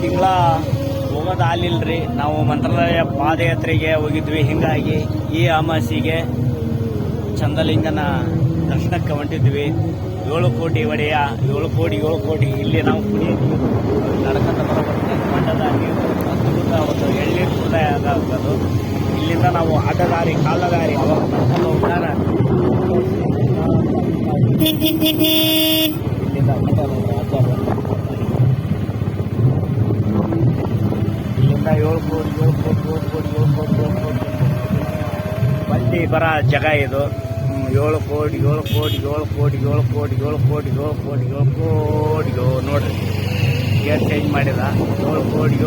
ತಿಂಗಳ ಹೋಗೋದು ಆಲಿಲ್ರಿ. ನಾವು ಮಂತ್ರಾಲಯ ಪಾದಯಾತ್ರೆಗೆ ಹೋಗಿದ್ವಿ. ಹಿಂಗಾಗಿ ಈ ಅಮಾಸಿಗೆ ಚಂದಲಿಂಗನ ದರ್ಶನಕ್ಕೆ ಹೊಂಟಿದ್ವಿ. 7 ಕೋಟಿ ಒಡೆಯ 7 ಕೋಟಿ ಇಲ್ಲಿ ನಾವು ಕುಡಿಯಕ್ಕೆ ನಡ್ಕೊಂತ ಬರಬೇಕು. ಮಂಡದ ನೀರು ಅದ್ಭುತ ಒಂದು ಎಳ್ನೀರು ಕೂಡ ಆಗೋದು. ಇಲ್ಲಿಂದ ನಾವು ಅಡ್ಡದಾರಿ ಕಾಲದಾರಿ ಅವಾಗ ನಡ್ಕೊಂಡು ಹೋಗ್ತಾರೆ. ಇಲ್ಲಿಂದ 7 ಕೋಟಿ ಬಂಡಿ ಬರ ಜಾಗ ಇದು. 7 ಕೋಟಿ ನೋಡ್ರಿ, ಗೇರ್ ಚೇಂಜ್ ಮಾಡಿದ. 7 ಕೋಟಿ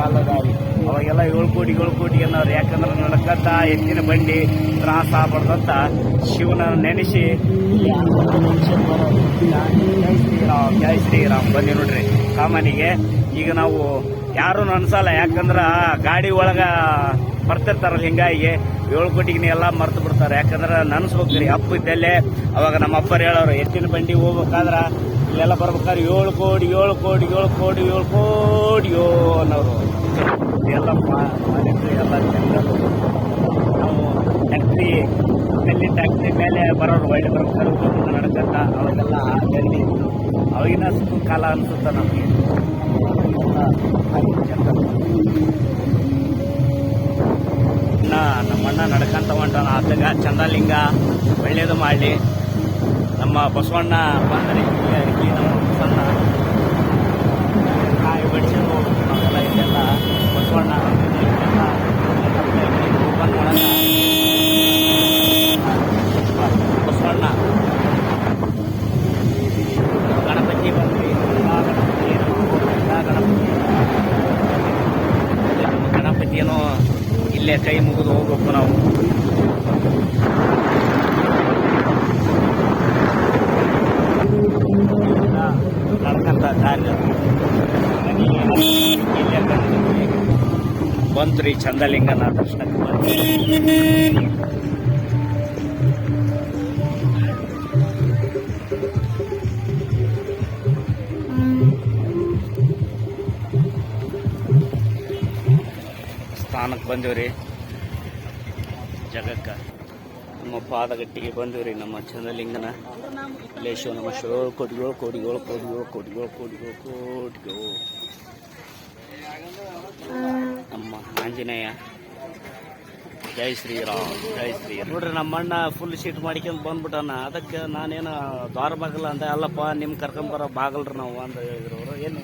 ಕಾಲದಾರಿ ಅವಾಗೆಲ್ಲ 7 ಕೋಟಿ ಅನ್ನೋರು. ಯಾಕಂದ್ರೆ ನಡ್ಕತ್ತ ಎತ್ತಿನ ಬಂಡಿ ತ್ರಾಸ ಆಗ್ಬಾರ್ದಂತ ಶಿವನ ನೆನೆಸಿ ಜೈ ಶ್ರೀರಾಮ್ ಬಂದಿ ನೋಡ್ರಿ ಕಾಮನಿಗೆ. ಈಗ ನಾವು ಯಾರು ಅನ್ಸಲ್ಲ, ಯಾಕಂದ್ರ ಗಾಡಿ ಒಳಗ ಬರ್ತಿರ್ತಾರಲ್ಲ. ಹಿಂಗಾಗಿ 7 ಕೋಟಿಗೆ ಎಲ್ಲ ಮರ್ತು ಬಿಡ್ತಾರೆ. ಯಾಕಂದ್ರೆ ನನ್ಸ್ಬೇಕ್ರಿ ಅಪ್ಪ ಇದ್ದಲ್ಲೇ. ಅವಾಗ ನಮ್ಮ ಅಪ್ಪರು ಹೇಳೋರು, ಎತ್ತಿನ ಬಂಡಿ ಹೋಗ್ಬೇಕಾದ್ರ ಇಲ್ಲೆಲ್ಲ ಬರ್ಬೇಕಾದ್ರೆ 7 ಕೋಟಿ ಅನ್ನೋರು. ಎಲ್ಲ ಎಲ್ಲ ನಾವು ಟ್ಯಾಕ್ಟ್ರಿ ಮೇಲೆ ಬರೋರು ಒಳ್ಳೆ ಬರ್ಬೇಕಾದ್ರೆ ನಡ್ಕತ್ತ. ಅವಾಗೆಲ್ಲ ಜಲ್ದಿ ಅವಾಗಿನ ಕಾಲ ಅನ್ಸುತ್ತ ನಮಗೆ. ನಮ್ಮಣ್ಣ ನಡ್ಕಂತ ಹೊಂಟಾನ. ಆತಗ ಚಂದಲಿಂಗ ಒಳ್ಳೇದು ಮಾಡಲಿ. ನಮ್ಮ ಬಸವಣ್ಣ ಬಂದರೆ ನಮ್ಮ ಬಸವಣ್ಣ ಕಾಯಿ ಬಡಿಸ್ಕೊಂಡು ಹೋಗ್ಬೇಕು ನಾವೆಲ್ಲ. ಇದೆಲ್ಲ ಬಸವಣ್ಣ ಬಸವಣ್ಣ ಗಣಪತಿ ಬಂದ್ವಿ. ಗಣಪತಿಯನ್ನು ಇಲ್ಲೇ ಕೈ ಮುಗಿದು ಹೋಗ್ಬೇಕು ನಾವು. ನಡ್ಕಂತ ದಾರಿ ಬಂತ್ರಿ ಚಂದಲಿಂಗನ ದರ್ಶನಕ್ಕೆ ಬಂದ್ರಿ. ಸ್ಥಾನಕ್ಕೆ ಬಂದಿವ್ರಿ ಜಗಕ್ಕೆ. ನಮ್ಮ ಪಾದಗಟ್ಟಿಗೆ ಬಂದಿವ್ರಿ ನಮ್ಮ ಚಂದಲಿಂಗನ ಲೇಶು. ನಮ್ಮ 7 ಕೋಟಿ ನಮ್ಮ ಆಂಜನೇಯ. ಜೈ ಶ್ರೀರಾಮ್. ನೋಡ್ರಿ, ನಮ್ಮ ಅಣ್ಣ ಫುಲ್ ಸೀಟ್ ಮಾಡ್ಕೊಂಡ್ ಬಂದ್ಬಿಟ್ಟಾನ. ಅದಕ್ಕೆ ನಾನೇನು ದ್ವಾರ ಬಾಗಲ ಅಂತ ಅಲ್ಲಪ್ಪ, ನಿಮ್ ಕರ್ಕೊಂಬರೋ ಬಾಗಲ್ರಿ ನಾವು ಅಂತ ಹೇಳಿದ್ರು ಅವರು. ಏನು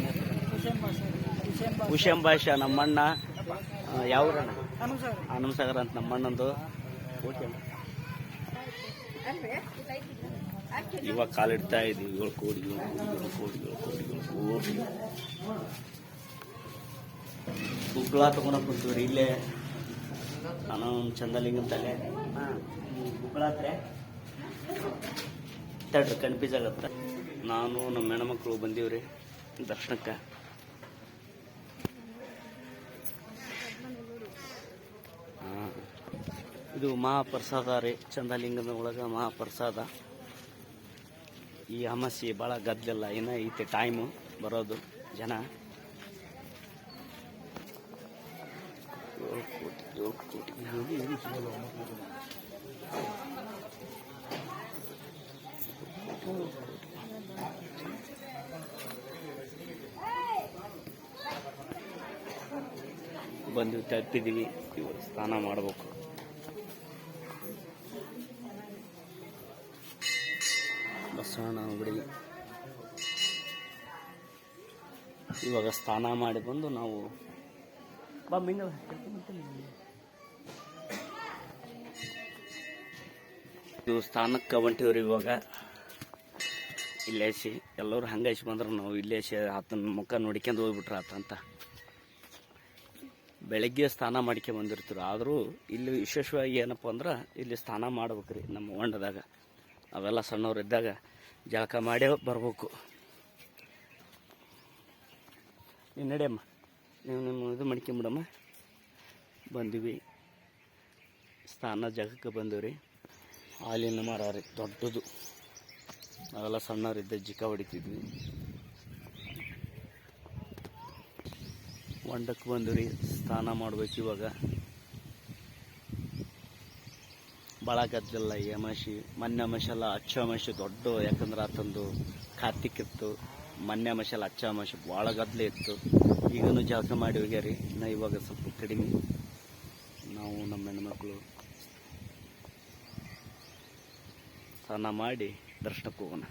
ಹುಷೇಂ ಭಾಷಾ ನಮ್ಮ ಅಣ್ಣ. ಯಾವ್ರಣ್ಣ? ಹನುಮಸಾಗರ ಅಂತ ನಮ್ಮ ಅಣ್ಣಂದು. ಇವಾಗ ಕಾಲಿಡ್ತಾ ಇದೀವಿ. 7 ಕೋಟಿ ಗುಗ್ಗಳ ತಗೊಂಡೋಗಿ ಕುಂತೀವ್ರಿ ಇಲ್ಲೇ. ನಾನು ಚಂದಲಿಂಗನ ತಲೆ ಗುಗ್ಗಳಾತ್ರೆ ತಡ್ರಿ, ಕನ್ಫ್ಯೂಸ್ ಆಗತ್ತ. ನಾನು ನಮ್ಮ ಹೆಣ್ಮಕ್ಳು ಬಂದೀವ್ರಿ ದರ್ಶನಕ್ಕೆ. ಇದು ಮಹಾಪ್ರಸಾದ ರೀ, ಚಂದಲಿಂಗದ ಒಳಗೆ ಮಹಾಪ್ರಸಾದ. ಈ ಅಮಾಸೆ ಭಾಳ ಗದ್ದಲೆಲ್ಲ ಏನೋ ಐತೆ ಟೈಮು ಬರೋದು ಜನ. 7 ಕೋಟಿ ಬಂದು ತಪ್ಪಿದ್ದೀವಿ. ಇವಾಗ ಸ್ನಾನ ಮಾಡಬೇಕು. ಬಸವಣ್ಣನಗುಡಿ. ಇವಾಗ ಸ್ನಾನ ಮಾಡಿ ಬಂದು ನಾವು ಇದು ಸ್ಥಾನಕ್ಕೆ ಹೊಂಟಿವ್ರಿ. ಇವಾಗ ಇಲ್ಲೇಸಿ ಎಲ್ಲರೂ ಹಂಗಾಯಿಸಿ ಬಂದ್ರೆ ನಾವು ಇಲ್ಲೇಸಿ ಆತನ ಮುಖ ನೋಡ್ಕೊಂಡು ಹೋಗ್ಬಿಟ್ರೆ ಆತಂತ ಬೆಳಗ್ಗೆ ಸ್ನಾನ ಮಾಡ್ಕೊಂಡು ಬಂದಿರ್ತೀವಿ. ಆದರೂ ಇಲ್ಲಿ ವಿಶೇಷವಾಗಿ ಏನಪ್ಪ ಅಂದ್ರೆ ಇಲ್ಲಿ ಸ್ನಾನ ಮಾಡ್ಬೇಕ್ರಿ. ನಮ್ಮ ಹೊಂಡದಾಗ ಅವೆಲ್ಲ ಸಣ್ಣವ್ರು ಇದ್ದಾಗ ಜಳಕ ಮಾಡೇ ಬರ್ಬೇಕು. ನೀನು ನಡಿಯಮ್ಮ, ನೀವು ನಿಮ್ಮ ಇದು ಮಾಡ್ಕೊಂಬಿಡಮ್ಮ. ಬಂದಿವಿ ಸ್ನಾನ ಜಾಗಕ್ಕೆ ಬಂದಿವ್ರಿ. ಹಾಲಿನ ಮರ ರೀ ದೊಡ್ಡದು. ನಾವೆಲ್ಲ ಸಣ್ಣವರಿದ್ದ ಜಿಕ್ಕ ಹೊಡಿತಿದ್ವಿ. ಹೊಂಡಕ್ಕೆ ಬಂದಿವ್ರಿ, ಸ್ನಾನ ಮಾಡ್ಬೇಕು ಇವಾಗ. ಭಾಳ ಗದ್ದಲ ಈ ಅಮಾಸಿ. ಮೊನ್ನೆ ಅಮಾಸಿ ಎಲ್ಲ ಅಚ್ಚ ಅಮಾಸಿ ದೊಡ್ಡ, ಯಾಕಂದ್ರೆ ಆತಂದು ಕಾರ್ತಿಕ್ ಇತ್ತು. ಮೊನ್ನೆ ಅಮಾಸಿ ಎಲ್ಲ ಅಚ್ಚ ಅಮಾಸಿ ಭಾಳ ಗದ್ದಲ ಇತ್ತು. ಈಗಲೂ ಜಳಕ ಮಾಡಿ ಹೋಗ್ಯಾರಿ. ಇವಾಗ ಸ್ವಲ್ಪ ಕಡಿಮೆ. ನಾವು ನಮ್ಮ ಹೆಣ್ಮಕ್ಳು ಸ್ನಾನ ಮಾಡಿ ದರ್ಶನಕ್ಕೆ ಹೋಗೋಣ.